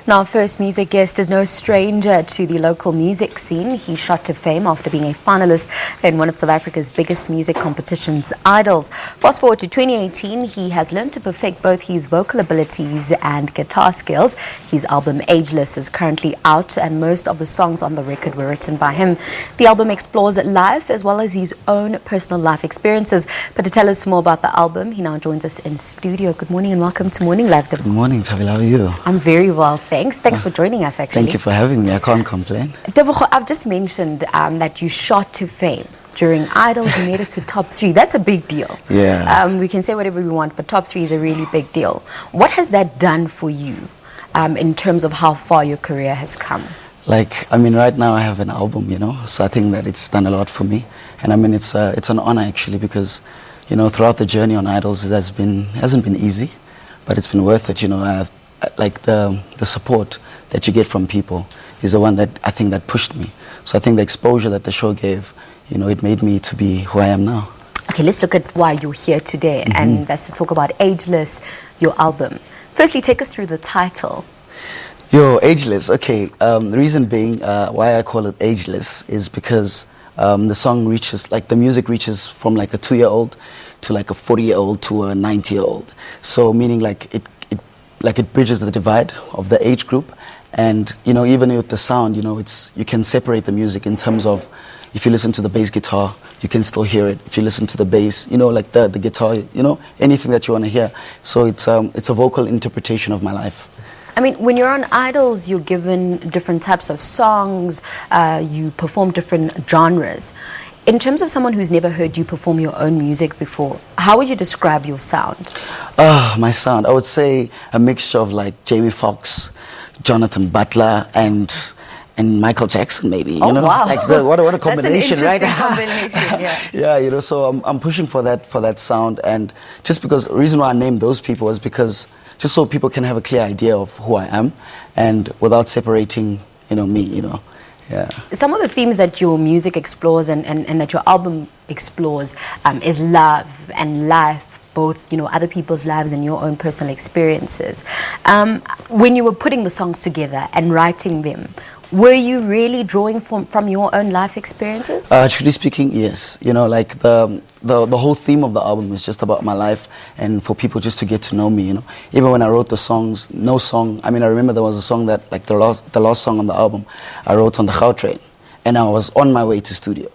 Now, our first music guest is no stranger to the local music scene. He shot to fame after being a finalist in one of South Africa's biggest music competitions, Idols. Fast forward to 2018, he has learned to perfect both his vocal abilities and guitar skills. His album Ageless is currently out, and most of the songs on the record were written by him. The album explores life as well as his own personal life experiences. But to tell us more about the album, he now joins us in studio. Good morning and welcome to Morning Live. Good morning, Thabile. How are you? I'm very well, thanks. Thanks for joining us, actually. Thank you for having me. I can't complain. Tebogo, I've just mentioned that you shot to fame. During Idols, you made it to top 3. That's a big deal. Yeah. We can say whatever we want, but top 3 is a really big deal. What has that done for you in terms of how far your career has come? Right now I have an album, so I think that it's done a lot for me. And it's an honor, actually, because, throughout the journey on Idols, it hasn't been easy, but it's been worth it. The support that you get from people is the one that I think that pushed me. So I think the exposure that the show gave, it made me to be who I am now. Okay, let's look at why you're here today, and that's to talk about Ageless, your album. Firstly, take us through the title. Ageless. Okay, the reason being why I call it Ageless is because the song reaches, the music reaches from a 2-year-old to a 40-year-old to a 90-year-old. So meaning it bridges the divide of the age group. And even with the sound, you can separate the music in terms of, if you listen to the bass guitar, you can still hear it. If you listen to the bass, the guitar, anything that you want to hear. So it's a vocal interpretation of my life. I mean, when you're on Idols, you're given different types of songs, you perform different genres. In terms of someone who's never heard you perform your own music before, how would you describe your sound? My sound, I would say a mixture of Jamie Foxx, Jonathan Butler, and Michael Jackson, maybe. Wow. What a combination, right? Combination, yeah. Yeah, so I'm pushing for that sound, and just because the reason why I named those people was because just so people can have a clear idea of who I am, and without separating, me, Yeah. Some of the themes that your music explores and that your album explores is love and life, both other people's lives and your own personal experiences. When you were putting the songs together and writing them, were you really drawing from your own life experiences? Truly speaking, yes. The whole theme of the album is just about my life and for people just to get to know me. Even when I wrote the songs, no song. I remember there was a song that the last song on the album I wrote on the Gau train, and I was on my way to studio.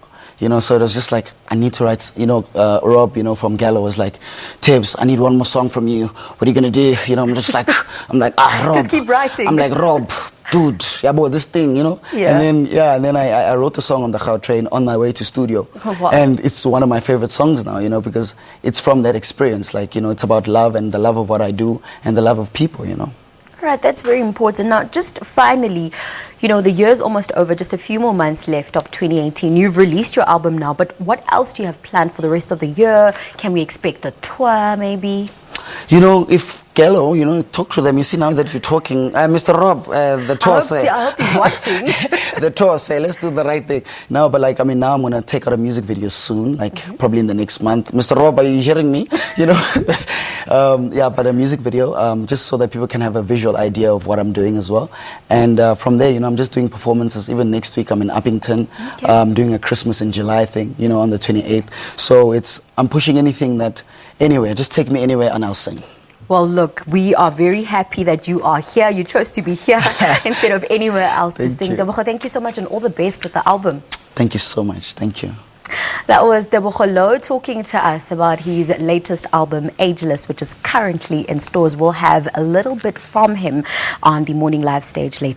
So it was just I need to write, Rob, from Gallo was like, Tebs, I need one more song from you. What are you going to do? I'm just Rob. Just keep writing. I'm Rob, dude, about this thing, Yeah. And then I wrote the song on the Gau train on my way to studio. Oh, wow. And it's one of my favorite songs now, because it's from that experience. It's about love and the love of what I do and the love of people, Right, that's very important. Now, just finally, the year's almost over, just a few more months left of 2018. You've released your album now, but what else do you have planned for the rest of the year? Can we expect a tour, maybe? If Gallo, talk to them. You see now that you're talking, Mr. Rob, the tour say. I hope he's watching. The tour say, let's do the right thing. Now, but now I'm going to take out a music video soon, probably in the next month. Mr. Rob, are you hearing me? But a music video, just so that people can have a visual idea of what I'm doing as well. And from there, I'm just doing performances. Even next week, I'm in Uppington, doing a Christmas in July thing, on the 28th. So I'm pushing anything anywhere. Just take me anywhere and I'll sing. Well, look, we are very happy that you are here. You chose to be here instead of anywhere else to sing. Tebogo, thank you so much and all the best with the album. Thank you so much. Thank you. That was Tebogo Louw talking to us about his latest album, Ageless, which is currently in stores. We'll have a little bit from him on the Morning Live stage later.